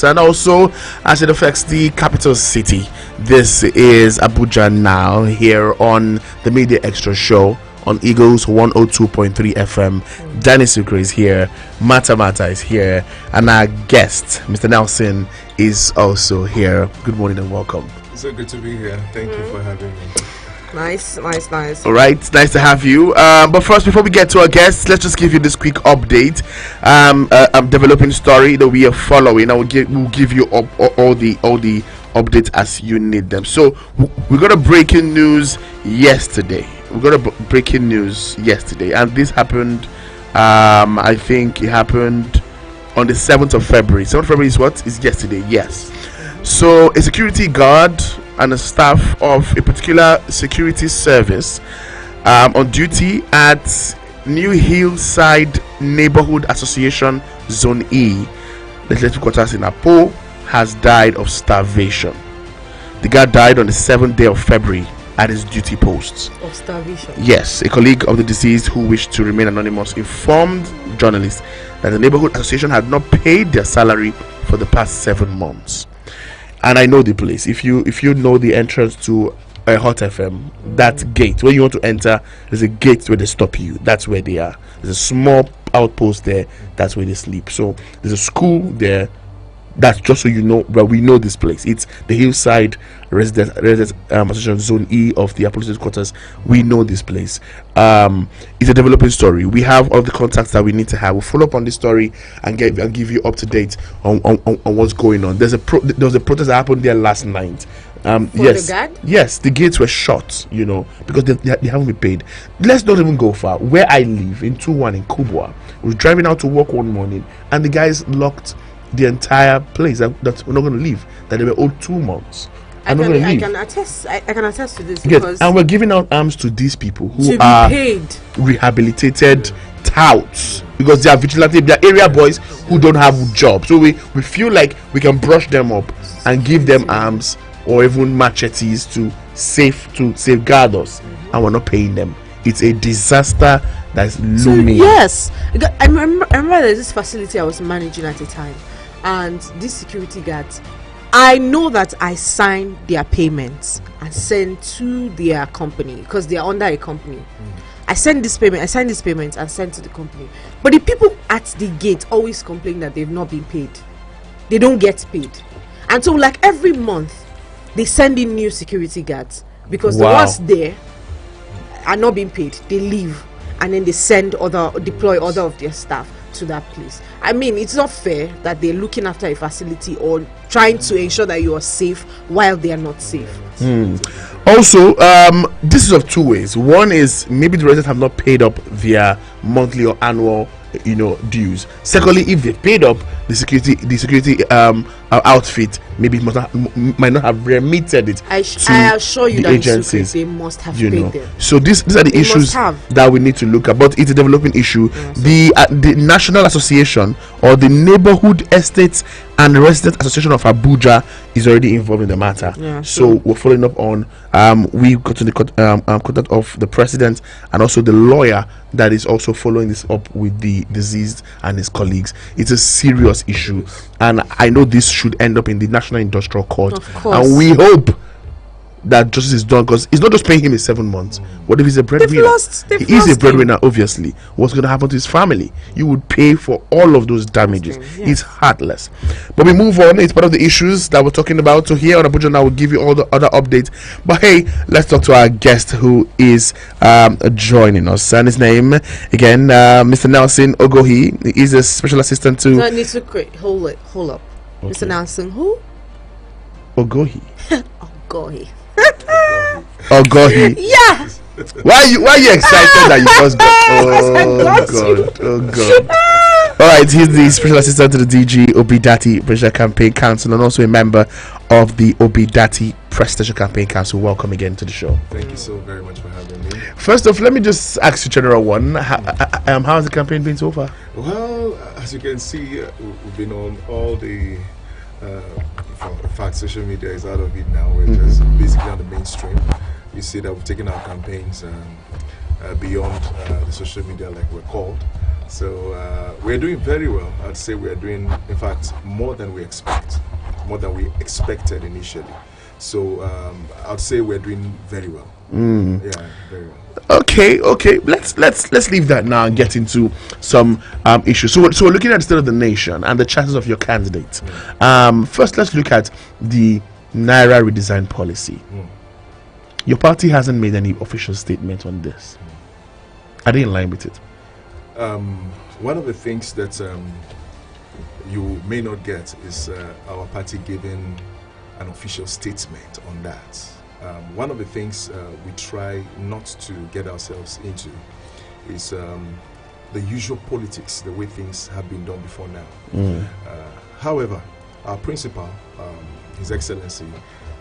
us, and also as it affects the capital city. This is Abuja Now here on the Media Extra Show on Eagles 102.3 FM. Danny Sucre is here, Mata is here, and our guest, Mr. Nelson, is also here. Good morning and welcome. It's so good to be here. Thank you for having me. Nice. All right, nice to have you. But first, before we get to our guests, let's just give you this quick update. Developing story that we are following. We'll give you all the updates as you need them. So we got a breaking news yesterday. And this happened. I think it happened on the 7th of February. 7th of February is what? Is yesterday? Yes. So a security guard and a staff of a particular security service on duty at New Hillside Neighborhood Association Zone E, legislative quarters in Apo, has died of starvation. The guy died on the 7th day of February at his duty post. Of starvation? Yes. A colleague of the deceased who wished to remain anonymous informed journalists that the neighborhood association had not paid their salary for the past 7 months. And I know the place. If you know the entrance to Hot FM, that gate, when you want to enter, there's a gate where they stop you. That's where they are. There's a small outpost there. That's where they sleep. So there's a school there. That's just so you know, but we know this place. It's the Hillside Residence Association Zone E of the Police Quarters. We know this place. It's a developing story. We have all the contacts that we need to have. We'll follow up on this story and give you up to date on what's going on. There was a protest that happened there last night. Yes, the guard? Yes, the gates were shut, because they haven't been paid. Let's not even go far. Where I live in 21 in Kubwa, we were driving out to work one morning and the guys locked the entire place that we're not going to leave, that they were owed 2 months. I can attest to this, because and we're giving out arms to these people who to are be paid. Rehabilitated touts, because they are vigilante, they are area boys who don't have jobs. So we feel like we can brush them up and give them arms or even machetes to safeguard us, and we're not paying them. It's a disaster that's looming. Yes, I remember there's this facility I was managing at a time, and these security guards, I know that I signed their payments and sent to their company, because they are under a company. I signed this payment and sent to the company. But the people at the gate always complain that they've not been paid. They don't get paid. And so like every month, they send in new security guards, because the ones there are not being paid. They leave, and then they deploy other of their staff to that place. I mean, it's not fair that they're looking after a facility or trying to ensure that you are safe while they are not safe. Also, this is of two ways. One is maybe the residents have not paid up their monthly or annual dues. Secondly, if they paid up, the security outfit maybe might not have remitted it. I assure you that agencies, they must have paid them. So these are the issues that we need to look at, but it's a developing issue. Yes. The National Association or the Neighborhood Estates and Residents Association of Abuja is already involved in the matter. Yeah, so we're following up on we got to the contact of the president and also the lawyer that is also following this up with the deceased and his colleagues. It's a serious issue, and I know this should end up in the National Industrial Court, and we hope that justice is done, because it's not just paying him in 7 months. What if he's a breadwinner? He is a breadwinner, obviously. What's going to happen to his family? You would pay for all of those damages. Yes. It's heartless. But we move on. It's part of the issues that we're talking about. So here on Abuja Now, we'll give you all the other updates. But hey, let's talk to our guest who is joining us. And his name, again, Mr. Nelson Ogohi. He is a special assistant to... No, I need to hold up. Okay. Mr. Nelson, who? Ogohi. Ogohi. Ogohi. Yeah. Why are you excited that you just got? Oh God. All right, he's the special assistant to the DG Obidati Presidential Campaign Council and also a member of the Obidati Presidential Campaign Council. Welcome again to the show. Thank you so very much for having me. First off, let me just ask you general one. How's the campaign been so far? Well, as you can see, we've been on all the in fact, social media is out of it now. We're just basically on the mainstream. You see that we've taken our campaigns beyond the social media, like we're called. So we're doing very well. I'd say we are doing, in fact, more than we expected initially. So I'd say we're doing very well. Yeah, very well. Okay. Let's leave that now and get into some issues. So we're looking at the state of the nation and the chances of your candidate. First, let's look at the Naira redesign policy. Your party hasn't made any official statement on this. Are they in line with it? One of the things that you may not get is our party giving an official statement on that. One of the things we try not to get ourselves into is the usual politics, the way things have been done before now. However, our principal, His Excellency,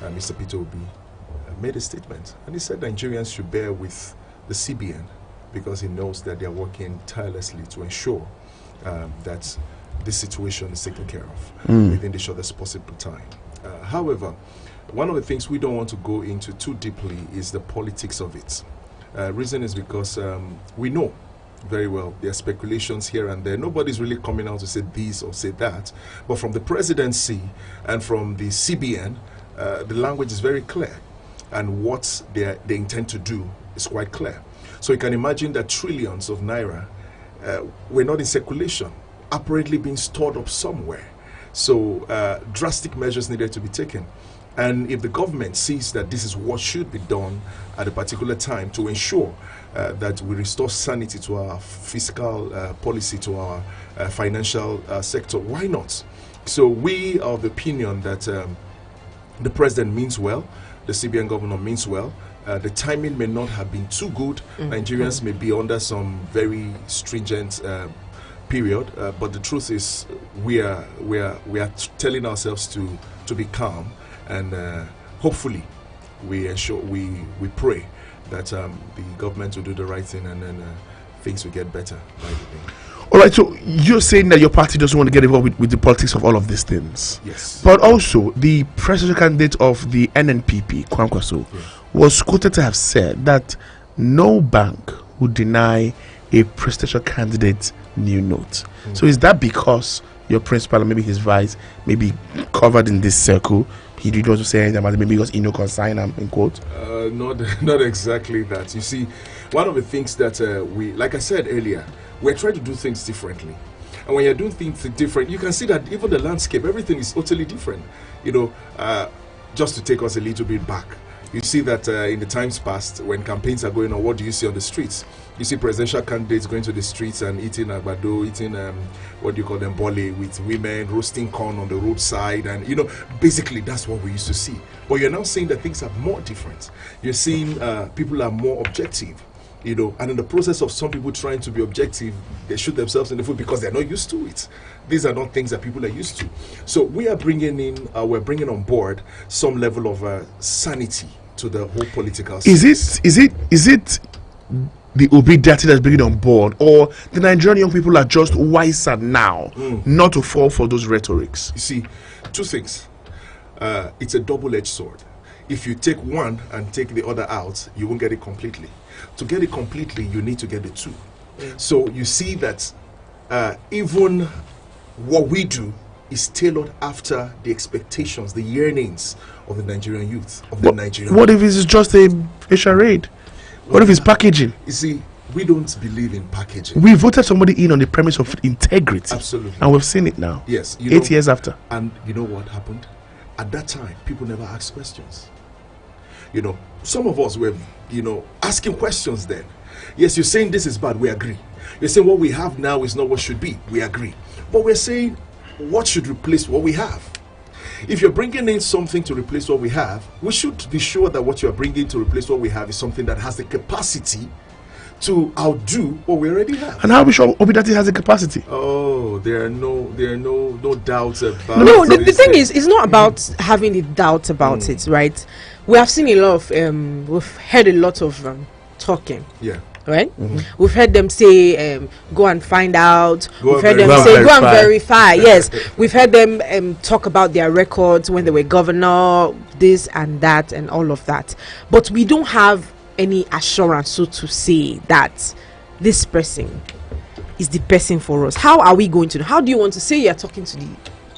Mr. Peter Obi, made a statement, and he said Nigerians should bear with the CBN because he knows that they are working tirelessly to ensure that this situation is taken care of within the shortest possible time. However, one of the things we don't want to go into too deeply is the politics of it. Reason is because we know very well there are speculations here and there. Nobody's really coming out to say this or say that. But from the presidency and from the CBN, the language is very clear. And what they intend to do is quite clear. So you can imagine that trillions of naira were not in circulation, apparently being stored up somewhere. So drastic measures needed to be taken. And if the government sees that this is what should be done at a particular time to ensure that we restore sanity to our fiscal policy, to our financial sector, why not? So we are of the opinion that the president means well, the CBN governor means well. The timing may not have been too good. Nigerians may be under some very stringent period, but the truth is we are telling ourselves to be calm, and hopefully we pray that the government will do the right thing, and then things will get better by the day. All right, so you're saying that your party doesn't want to get involved with the politics of all of these things. Yes. But also, the presidential candidate of the NNPP, Kwankwaso, was quoted to have said that no bank would deny a presidential candidate new note. So is that because your principal, or maybe his vice, may be covered in this circle? He did also say anything about it, maybe because he no consign him, in quote? Not exactly that. You see, one of the things that we, like I said earlier, we're trying to do things differently. And when you're doing things different, you can see that even the landscape, everything is totally different. You know, just to take us a little bit back, you see that in the times past, when campaigns are going on, what do you see on the streets? You see presidential candidates going to the streets and eating agbado, eating what do you call them, bole, with women roasting corn on the roadside, and you know, basically that's what we used to see. But you're now seeing that things are more different. You're seeing people are more objective, you know, and in the process of some people trying to be objective, they shoot themselves in the foot because they're not used to it. These are not things that people are used to. So we are bringing in, we're bringing on board some level of sanity to the whole political space. Is it the Obidati that's bringing on board, or the Nigerian young people are just wiser now not to fall for those rhetorics? You see, two things. It's a double-edged sword. If you take one and take the other out, you won't get it completely. To get it completely, you need to get the two. So you see that even what we do is tailored after the expectations, the yearnings of the Nigerian youth, of the Nigerian. What if it's just a charade? What if it's packaging? You see, we don't believe in packaging. We voted somebody in on the premise of integrity. Absolutely. And we've seen it now. Yes. 8 years after. And you know what happened? At that time, people never asked questions. You know, some of us were, you know, asking questions then. Yes, you're saying this is bad, we agree. You're saying what we have now is not what should be, we agree. But we're saying what should replace what we have. If you're bringing in something to replace what we have, we should be sure that what you're bringing to replace what we have is something that has the capacity to outdo what we already have. And how are we sure Obidati has the capacity? Oh, there are no doubts about it. No, the thing is, it's not about having the doubt about it, right? We have seen a lot of, we've heard a lot of talking. Yeah. Right? We've heard them say, go and find out. We've heard them verify. say, go and verify. Yes. We've heard them talk about their records when they were governor, this and that and all of that. But we don't have any assurance, so to say, that this person is the person for us? How are we going to know? How do you want to say you're talking to the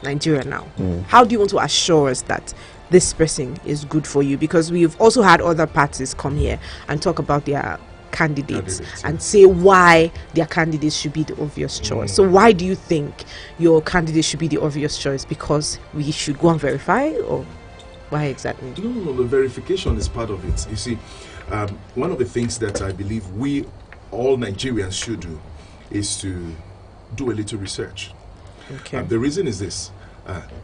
Nigeria now? How do you want to assure us that this person is good for you? Because we've also had other parties come here and talk about their candidates and say why their candidates should be the obvious choice. So why do you think your candidate should be the obvious choice? Because we should go and verify, or why exactly? No, the verification is part of it. You see, one of the things that I believe we all Nigerians should do is to do a little research. Okay. The reason is this.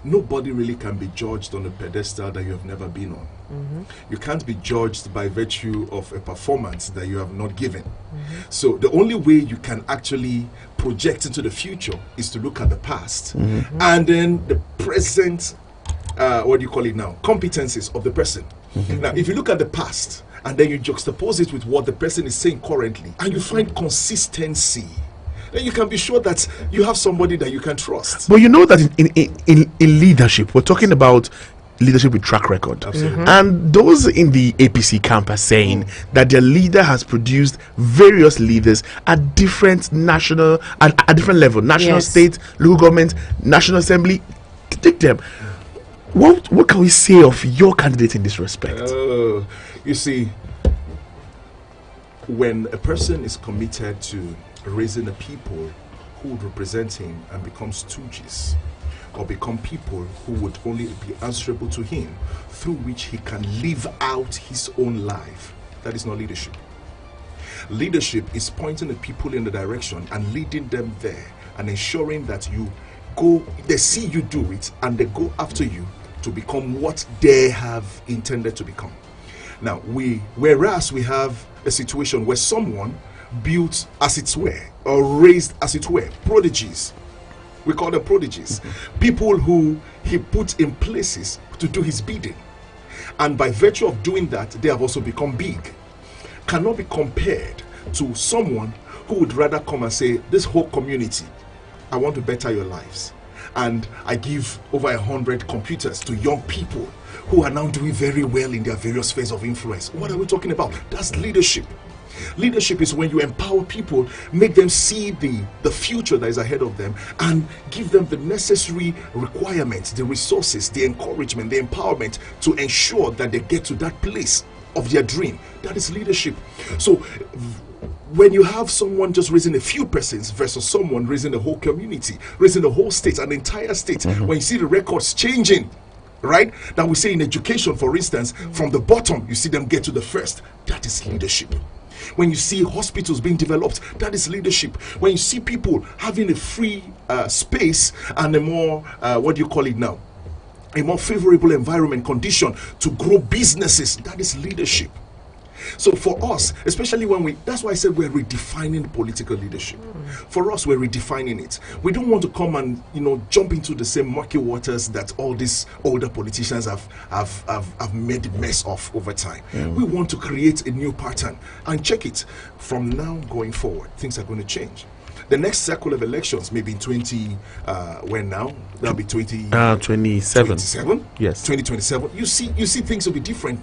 Nobody really can be judged on a pedestal that you have never been on. You can't be judged by virtue of a performance that you have not given. So the only way you can actually project into the future is to look at the past and then the present, competencies of the person. Now, if you look at the past and then you juxtapose it with what the person is saying currently, and you find consistency, then you can be sure that you have somebody that you can trust. But you know that in leadership, we're talking about leadership with track record. And those in the APC camp are saying that their leader has produced various leaders at different national, at different level, national, state, local government, national assembly. Take them. What can we say of your candidate in this respect? You see, when a person is committed to raising a people who would represent him and become stooges, or become people who would only be answerable to him, through which he can live out his own life, that is not leadership. Leadership is pointing the people in the direction and leading them there and ensuring that they see you do it and they go after you to become what they have intended to become. Now, whereas we have a situation where someone built as it were, or raised as it were, prodigies. We call them prodigies. People who he put in places to do his bidding. And by virtue of doing that, they have also become big. Cannot be compared to someone who would rather come and say, this whole community, I want to better your lives. And I give over 100 computers to young people who are now doing very well in their various spheres of influence. What are we talking about? That's leadership. Leadership is when you empower people, make them see the future that is ahead of them, and give them the necessary requirements, the resources, the encouragement, the empowerment to ensure that they get to that place of their dream. That is leadership. So when you have someone just raising a few persons versus someone raising the whole community, raising the whole state, an entire state, when you see the records changing, right? That we say in education, for instance, from the bottom, you see them get to the first. That is leadership. When you see hospitals being developed, that is leadership. When you see people having a free space and a more, a more favorable environment condition to grow businesses, that is leadership. So for us, especially that's why I said we're redefining political leadership. For us, we're redefining it. We don't want to come and, jump into the same murky waters that all these older politicians have made a mess of over time. We want to create a new pattern and check it. From now going forward, things are going to change. The next cycle of elections, maybe in when now? That'll be 27. Yes. 2027. You see things will be different.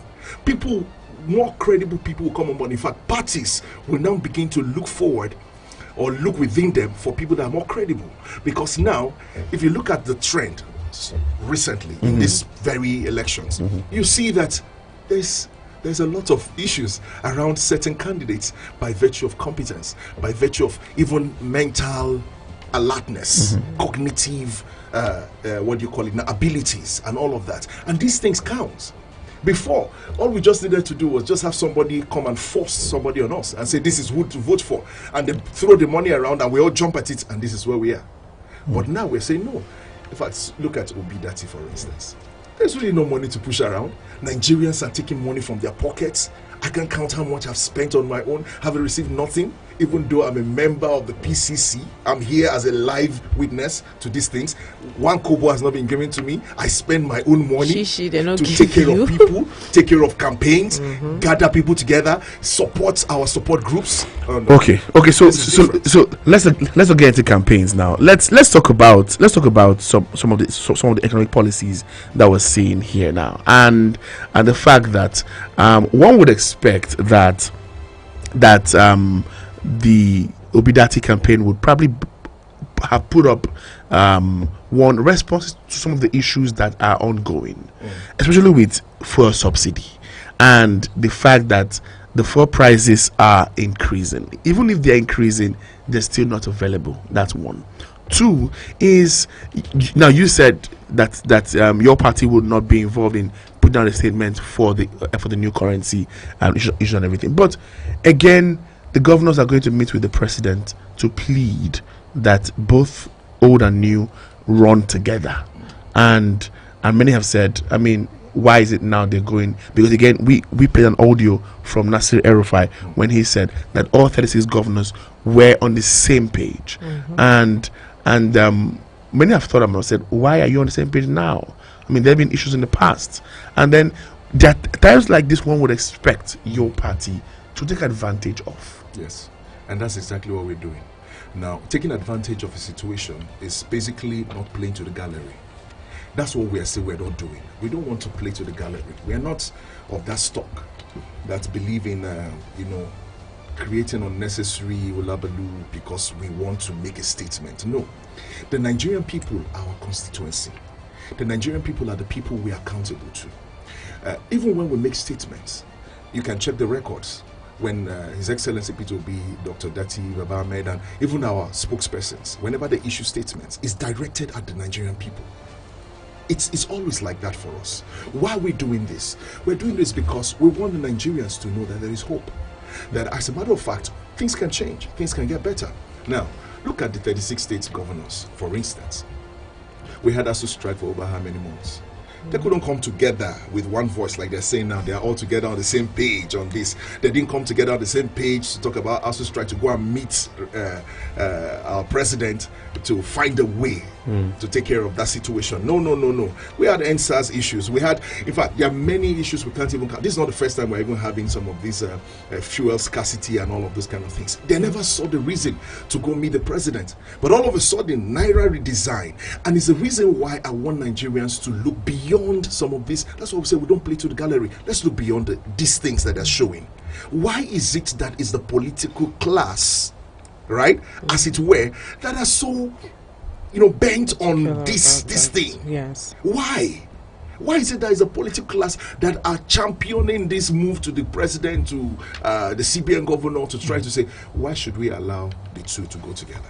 More credible people will come on board. In fact, parties will now begin to look forward or look within them for people that are more credible. Because now, if you look at the trend recently in these very elections, you see that there's a lot of issues around certain candidates by virtue of competence, by virtue of even mental alertness, cognitive, abilities, and all of that. And these things count. Before, all we just needed to do was just have somebody come and force somebody on us and say, this is who to vote for. And they throw the money around and we all jump at it, and this is where we are. But now we're saying no. In fact, look at Obidati, for instance. There's really no money to push around. Nigerians are taking money from their pockets. I can count how much I've spent on my own, having received nothing. Even though I'm a member of the PCC, I'm here as a live witness to these things. 1 kobo has not been given to me. I spend my own money to take care of people, take care of campaigns, gather people together, support our support groups. Okay. So let's not get into campaigns now. Let's talk about some of the economic policies that we're seeing here now, and the fact that one would expect that the Obidati campaign would probably have put up one response to some of the issues that are ongoing, especially with fuel subsidy and the fact that the fuel prices are increasing. Even if they're increasing, they're still not available. That's one. Two is, now you said that your party would not be involved in putting out a statement for the new currency issue and everything. But again, the governors are going to meet with the president to plead that both old and new run together. And many have said, I mean, why is it now they're going? Because again, we played an audio from Nasir El-Rufai when he said that all 36 governors were on the same page. And many have thought about said, why are you on the same page now? I mean, there have been issues in the past. And then there are times like this one would expect your party to take advantage of. Yes, and that's exactly what we're doing. Now, taking advantage of a situation is basically not playing to the gallery. That's what we are saying we're not doing. We don't want to play to the gallery. We are not of that stock that believe in, creating unnecessary ulabaloo because we want to make a statement. No. The Nigerian people are our constituency. The Nigerian people are the people we are accountable to. Even when we make statements, you can check the records. When His Excellency P2B, Dr. Dati, Baba Ahmed, and even our spokespersons, whenever they issue statements, it's directed at the Nigerian people. It's always like that for us. Why are we doing this? We're doing this because we want the Nigerians to know that there is hope. That as a matter of fact, things can change, things can get better. Now, look at the 36 states governors, for instance. We had ASU strike for over how many months? They couldn't come together with one voice like they're saying now. They are all together on the same page on this. They didn't come together on the same page to talk about ASU strike, to go and meet our president to find a way to take care of that situation. No. We had NSAS issues. We had, in fact, there are many issues we can't even count. This is not the first time we're even having some of these fuel scarcity and all of those kind of things. They never saw the reason to go meet the president. But all of a sudden, Naira redesign. And it's the reason why I want Nigerians to look beyond some of this. That's why we say we don't play to the gallery. Let's look beyond these things that are showing. Why is it that is the political class, right, as it were, that are so, bent on this thing? Yes. Why? Why is it that is a political class that are championing this move to the president, to the CBN governor, to try to say, why should we allow the two to go together?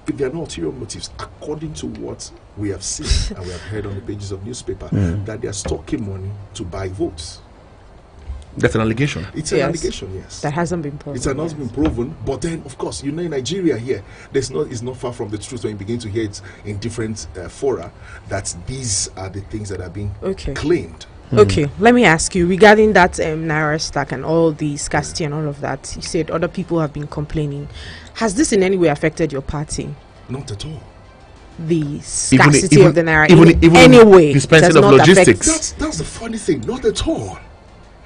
If there are no ulterior motives, according to what we have seen and we have heard on the pages of newspaper, that they are stocking money to buy votes. That's an allegation. It's an allegation, yes. That hasn't been proven. It has not been proven, but then, of course, in Nigeria here, it's not far from the truth when you begin to hear it in different fora that these are the things that are being claimed. Okay, let me ask you regarding that Naira stack and all the scarcity and all of that. You said other people have been complaining. Has this in any way affected your party? Not at all. The scarcity of the Naira even any way dispensing does of not logistics. That's the funny thing. Not at all.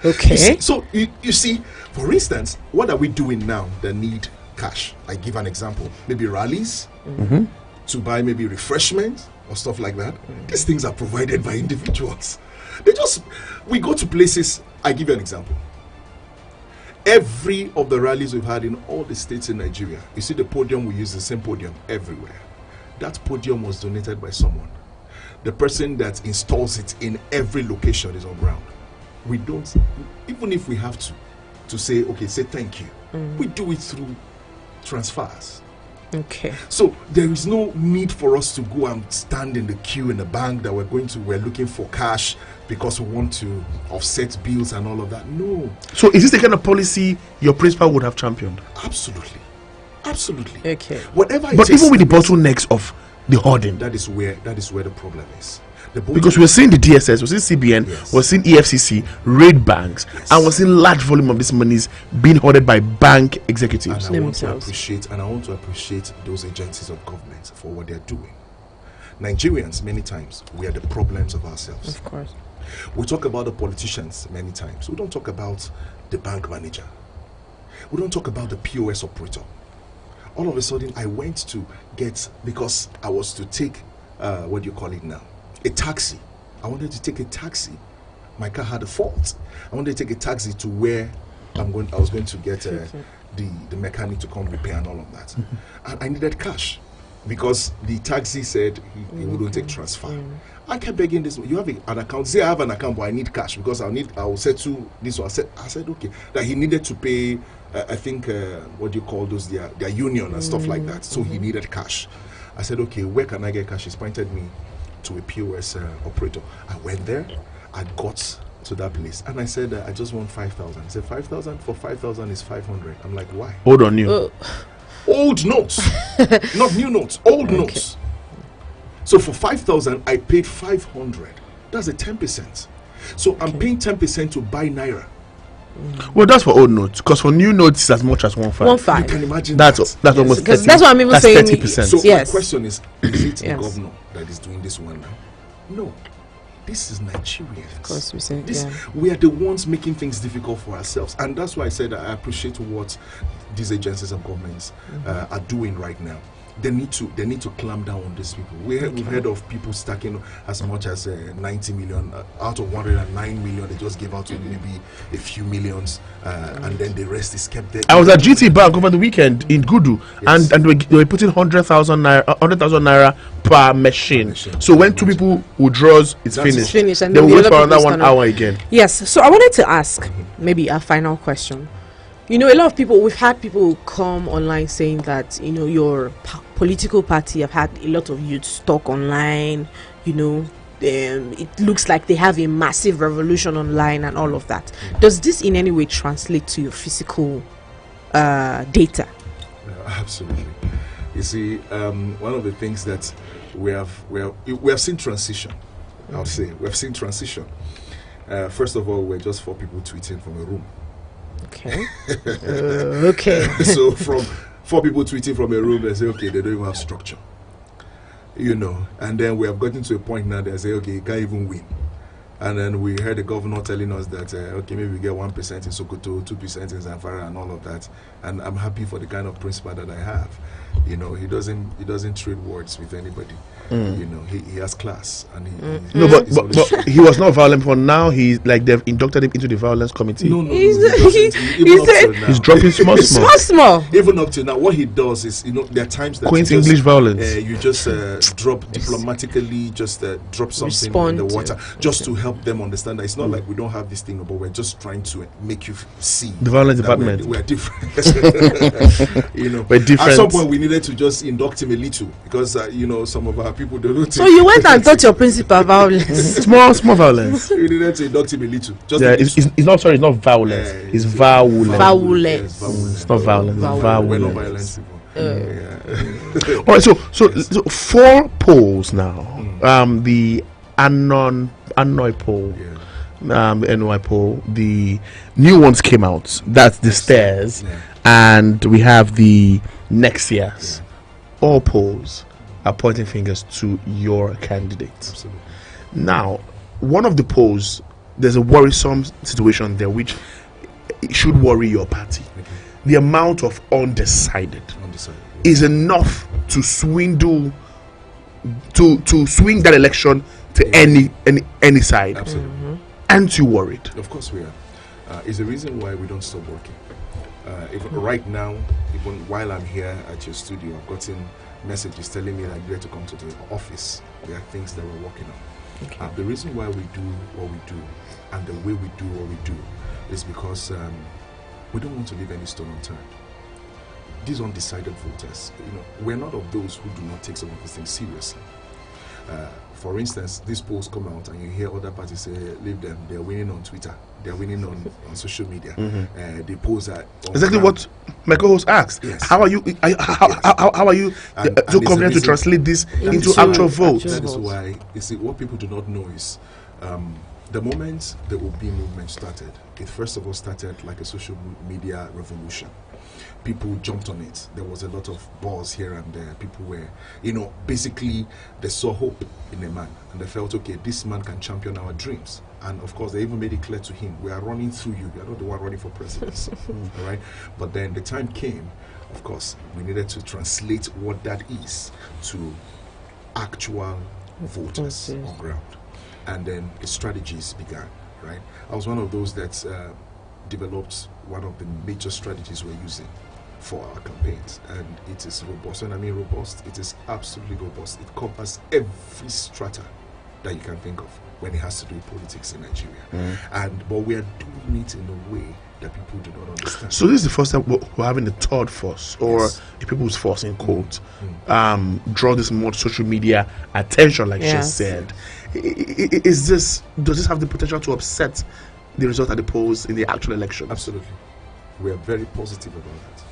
Okay. You see, for instance, what are we doing now that need cash? I give an example. Maybe rallies to buy maybe refreshment or stuff like that. These things are provided by individuals. We go to places. I give you an example. Every of the rallies we've had in all the states in Nigeria, you see the podium, we use the same podium everywhere. That podium was donated by someone. The person that installs it in every location is on ground. We don't, even if we have to say thank you, we do it through transfers. Okay. So there is no need for us to go and stand in the queue in the bank that we're looking for cash because we want to offset bills and all of that. No. So is this the kind of policy your principal would have championed? Absolutely. Okay. Whatever it but takes, even with the bottlenecks of the hoarding, that is where the problem is. Because we're seeing the DSS, we're seeing CBN, we're seeing EFCC raid banks, and we're seeing large volume of these monies being hoarded by bank executives. And I want to appreciate those agencies of government for what they're doing. Nigerians, many times, we are the problems of ourselves. Of course. We talk about the politicians many times. We don't talk about the bank manager. We don't talk about the POS operator. All of a sudden, I went to because I was to take, what do you call it now? A taxi. I wanted to take a taxi. My car had a fault. I wanted to take a taxi to where I was going to get the mechanic to come repair and all of that. And I needed cash because the taxi said he wouldn't take transfer. I kept begging this. You have an account? Say I have an account, but I need cash because I will settle this one. I said okay. That he needed to pay. I think what do you call those? Their union and stuff like that. So he needed cash. I said okay. Where can I get cash? He pointed me to a POS operator. I went there. I got to that place and I said I just want 5,000. He said 5,000 for 5,000 is 500. I'm like, why? Hold on you. Old notes, not new notes. Old notes. So for 5,000, I paid 500. That's a 10%. So I'm paying 10% to buy naira. Well, that's for old notes, because for new notes, it's as much as 1.5. 1.5. You can imagine that's almost 30. That's what I'm even that's saying. 30%. So Yes. my question is it the governor that is doing this one now? No. This is Nigerians. Of course, we say, we are the ones making things difficult for ourselves, and that's why I said I appreciate what these agencies and governments are doing right now. They need to clamp down on these people. We've heard of people stacking as much as 90 million out of 109 million. They just gave out to maybe a few millions, and then the rest is kept there. I was at GT Bank over the weekend in Gudu, and they were putting 100,000 naira per machine. So when two people withdraws, it's finished. And they then will wait the for other another people's 1 gonna- hour again. Yes. So I wanted to ask maybe a final question. A lot of people, we've had people come online saying that, your political party have had a lot of youth stuck online, it looks like they have a massive revolution online and all of that. Does this in any way translate to your physical data? Absolutely. You see, one of the things that we have seen transition. I would say we have seen transition. First of all, we're just 4 people tweeting from a room. Okay. Okay. So from 4 people tweeting from a room, they say, okay, they don't even have structure. And then we have gotten to a point now they say, okay, you can't even win. And then we heard the governor telling us that, okay, maybe we get 1% in Sokoto, 2% in Zamfara and all of that. And I'm happy for the kind of principal that I have. He doesn't trade words with anybody. He has class. And but he was not violent for now. He's like they've inducted him into the violence committee. No, He's dropping small. Even up to now, what he does is, there are times that Queen's English violence. You just drop diplomatically, just drop something in the water, just to help them understand that it's not like we don't have this thing, but we're just trying to make you see the violence department. We're different. We're different. At some point, we needed to just induct him a little because some of our people don't know. So you went and taught your principal violence. small violence. We needed to induct him a little. Just it's not sorry. It's not violence. It's violence. Violence. It's not violence. It's violence. We're not violent people. All right. So 4 polls now. The Hanoi poll. The NY poll. The new ones came out. That's the stairs, and we have the next year's. All polls are pointing fingers to your candidate. Absolutely. Now, one of the polls, there's a worrisome situation there which should worry your party. The amount of undecided is enough to swindle, to swing that election to any side. Absolutely. Aren't you worried? Of course we are. It's the reason why we don't stop working. Even right now, even while I'm here at your studio, I've gotten messages telling me that you have to come to the office. There are things that we're working on. The reason why we do what we do and the way we do what we do is because we don't want to leave any stone unturned. These undecided voters, we're not of those who do not take some of these things seriously. For instance, these polls come out and you hear other parties say, leave them, they're winning on Twitter, they're winning on social media. They pose that. Exactly what my co-host asked. Yes. How are you so confident to translate this into actual votes? That is why, you see, what people do not know is the moment the OB movement started, it first of all started like a social media revolution. People jumped on it. There was a lot of buzz here and there. People were, basically they saw hope in a man and they felt, okay, this man can champion our dreams. And of course, they even made it clear to him, we are running through you. We are not the one running for presidency. All right. But then the time came, of course, we needed to translate what that is to actual voters on ground. And then the strategies began, right? I was one of those that developed one of the major strategies we're using for our campaigns, and it is robust. And I mean robust, it is absolutely robust. It covers every strata that you can think of when it has to do with politics in Nigeria. But we are doing it in a way that people do not understand. So this is the first time we're having the third force, or a people's force in quotes, draw this more social media attention, like she said. Does this have the potential to upset the result at the polls in the actual election? Absolutely. We are very positive about that.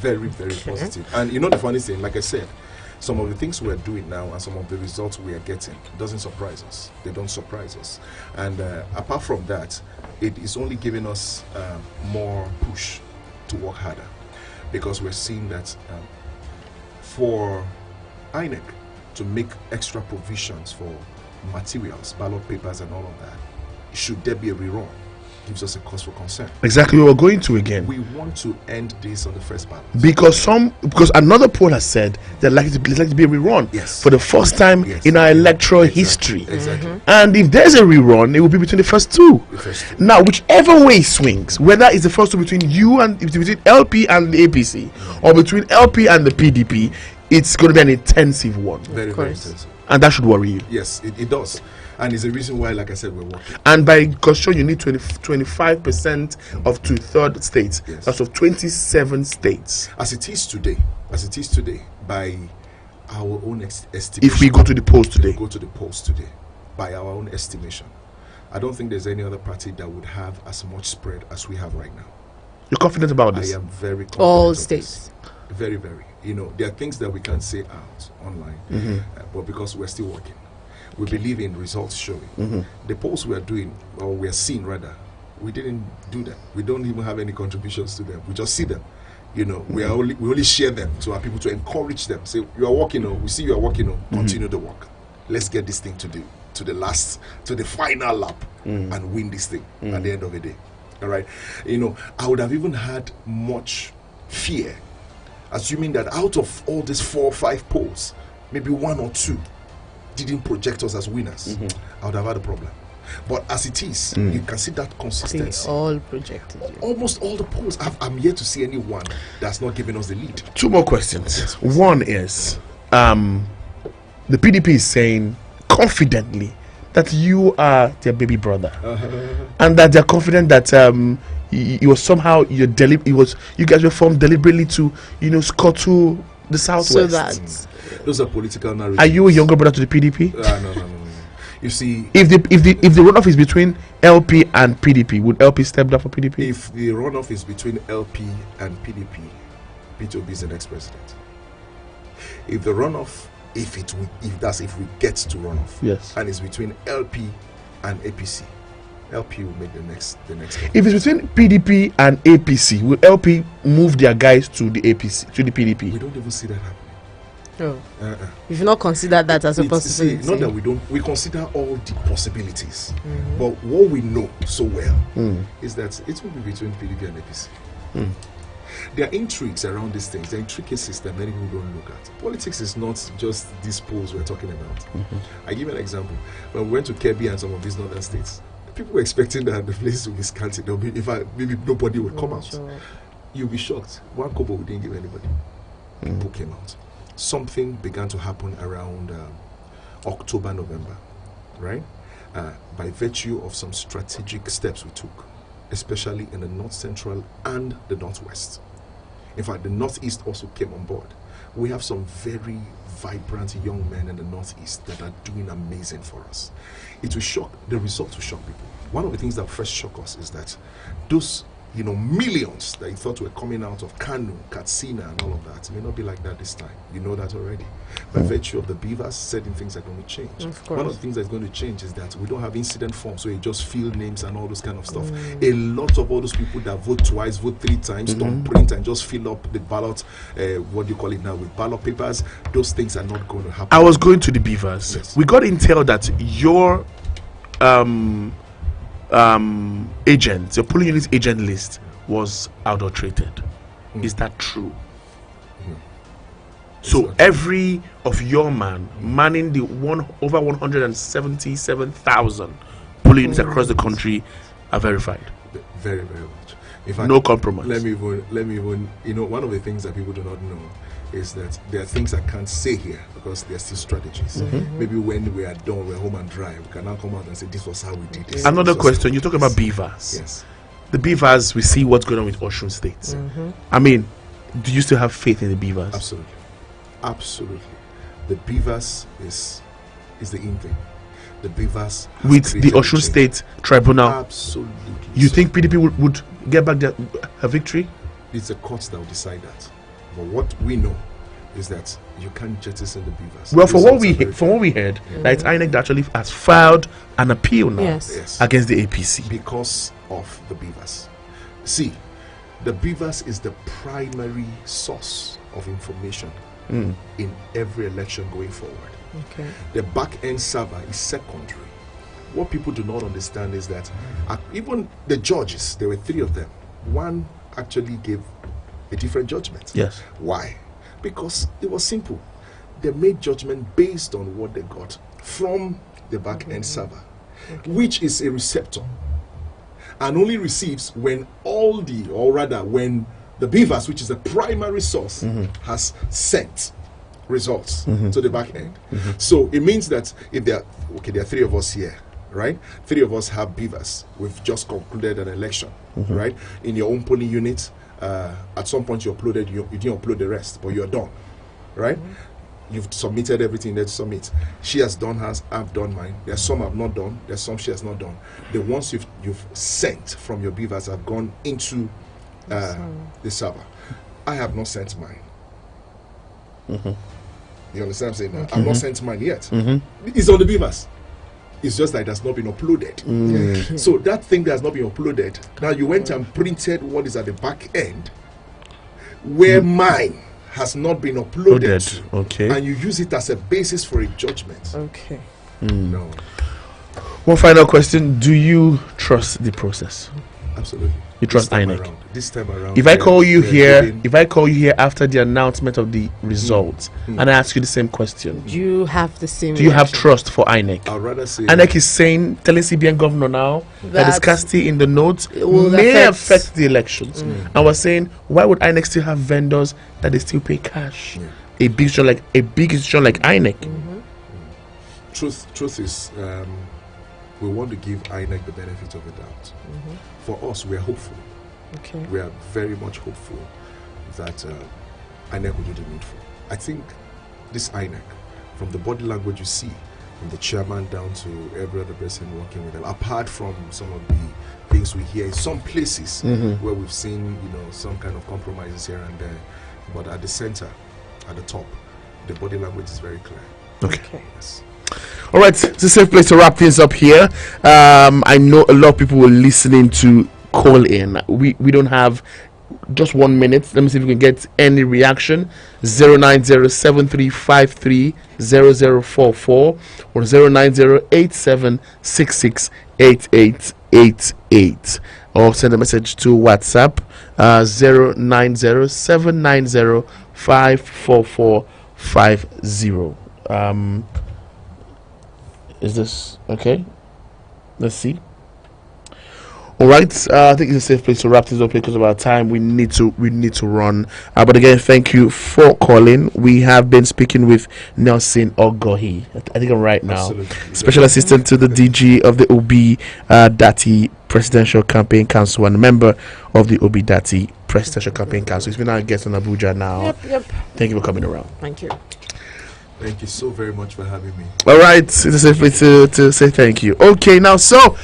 Very, very positive. And you know the funny thing, like I said, some of the things we're doing now and some of the results we are getting doesn't surprise us. They don't surprise us. And apart from that, it is only giving us more push to work harder, because we're seeing that for INEC to make extra provisions for materials, ballot papers and all of that, should there be a rerun, gives us a cause for concern. Exactly, we're going to again. We want to end this on the first ballot. Because another poll has said they're likely to be a rerun for the first time in our electoral history. Exactly. And if there's a rerun, it will be between the first two. Now, whichever way it swings, whether it's the first two between between LP and the APC, or between LP and the PDP, it's going to be an intensive one. Very, very intensive. And that should worry you. Yes, it does. And it's the reason why, like I said, we're working. And by constitution, you need 25% of 2/3 states. That's of 27 states. As it is today, by our own estimation. If we go to the polls today. By our own estimation, I don't think there's any other party that would have as much spread as we have right now. You're confident about this? I am very confident. All states. Very, very. You know, there are things that we can't say out online, but because we're still working. We believe in results showing. The polls we are doing, or we are seeing rather, we didn't do them. We don't even have any contributions to them. We just see them. You know, we only share them to our people to encourage them. Say, you are working on. We see you are working on. Continue the work. Let's get this thing to the final lap, and win this thing at the end of the day. All right. You know, I would have even had much fear, assuming that out of all these 4 or 5 polls, maybe 1 or 2 didn't project us as winners. I would have had a problem. But as it is, you can see that consistency. They all projected you. Almost all the polls. I'm yet to see anyone that's not giving us the lead. 2 more questions. One is, the PDP is saying confidently that you are their baby brother, and that they're confident that it was somehow you guys were formed deliberately to scuttle the Southwest. So that. Those are political narratives. Are you a younger brother to the PDP? No. You see, if the runoff is between LP and PDP, would LP step down for PDP? If the runoff is between LP and PDP, Peter Obi is the next president. If the runoff, if we get to runoff, and it's between LP and APC, LP will make the next. If it's between PDP and APC, will LP move their guys to the APC, to the PDP? We don't even see that happening. Oh. You've not considered that as a possibility. Not that we don't. We consider all the possibilities, but what we know so well is that it will be between PDP and APC. There are intrigues around these things. There are intricacies that many people don't look at. Politics is not just these polls we're talking about. I give you an example. When we went to Kebbi and some of these northern states, people were expecting that the place would be scanty. Maybe nobody would come out. Sure. You'll be shocked. 1 kobo we didn't give anybody. People came out. Something began to happen around October, November, right? By virtue of some strategic steps we took, especially in the North Central and the Northwest. In fact, the Northeast also came on board. We have some very vibrant young men in the Northeast that are doing amazing for us. It will shock, the results will shock people. One of the things that first shock us is that those millions that you thought were coming out of Kanu, Katsina, and all of that may not be like that this time. You know that already. By virtue of the beavers, certain things are going to change. One of the things that's going to change is that we don't have incident forms where you just fill names and all those kind of stuff. A lot of all those people that vote twice, vote 3 times, don't print and just fill up the ballot, what do you call it now, with ballot papers, those things are not going to happen. I was going to the beavers. Yes. We got intel that your agent, your polling unit agent list was adulterated. Is that true? So every of your manning the over 177,000 polling units across the country are verified. Very, very much. In fact, No compromise. Let me even. One of the things that people do not know is that there are things I can't say here because there are still strategies. Maybe when we are done, we're home and dry, we can now come out and say this was how we did this. Another question. You're talking about beavers. Yes. The beavers. We see what's going on with Osun State. I mean, do you still have faith in the beavers? Absolutely. Absolutely. The beavers is the in thing. The beavers With the Osun State Tribunal. Absolutely. You think PDP would get back their victory? It's the courts that will decide that. But what we know is that you can't jettison the beavers. Well, from what we heard, that INEC actually has filed an appeal now Yes. against the APC because of the beavers. See, the beavers is the primary source of information in every election going forward. Okay. The back end server is secondary. What people do not understand is that even the judges, there were 3 of them. One actually gave a different judgment. Yes. Why? Because it was simple. They made judgment based on what they got from the back end server, which is a receptor and only receives when when the beavers, which is the primary source, has sent results to the back end. So it means that if there are 3 of us here, right? 3 of us have beavers. We've just concluded an election, right? In your own polling unit, at some point you uploaded, you didn't upload the rest, but you're done, right? You've submitted everything there to submit. She has done hers, I've done mine. There's some I've not done, there's some she has not done. The ones you've sent from your beavers have gone into the server. I have not sent mine. You understand what I'm saying? I've not sent mine yet. It's on the beavers. It's just that it has not been uploaded. So that thing that has not been uploaded, now you went and printed what is at the back end, where mine has not been uploaded. Okay. And you use it as a basis for a judgment. Okay. No. One final question. Do you trust the process? Absolutely. You trust INEC? This time around. If I call you here after the announcement of the results and I ask you the same question, Do you have the same do you have reaction? trust for INEC? I'd rather say INEC is telling CBN governor now that the That scarcity in the notes will may affect- affect the elections. And we're saying, why would INEC still have vendors that they still pay cash? A big institution like INEC. truth is we want to give INEC the benefit of the doubt. For us, we are hopeful. Okay. We are very much hopeful that INEC will do the needful. I think this INEC, from the body language you see, from the chairman down to every other person working with them, apart from some of the things we hear in some places where we've seen, some kind of compromises here and there, but at the center, at the top, the body language is very clear. Okay. Yes. All right, it's a safe place to wrap things up here. I know a lot of people were listening to call in. We don't have just 1 minute. Let me see if we can get any reaction. 09073530044 or 09087668888, or send a message to WhatsApp 09079054450. Is this okay? Let's see. All right, I think it's a safe place to wrap this up because of our time. We need to run. But again, thank you for calling. We have been speaking with Nelson Ogohi. I think I'm right now. Absolutely. Special Assistant to the DG of the Obi Dati Presidential Campaign Council and a member of the Obi Dati Presidential Campaign Council. He's been our guest on Abuja now. Yep. Thank you for coming around. Thank you. Thank you so very much for having me. All right, it's a safe place to say thank you. Okay, now so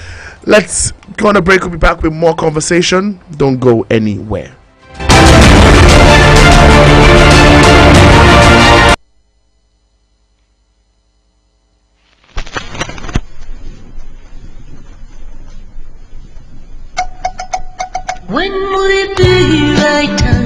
let's go on a break. We'll be back with more conversation. Don't go anywhere. When would it be right time?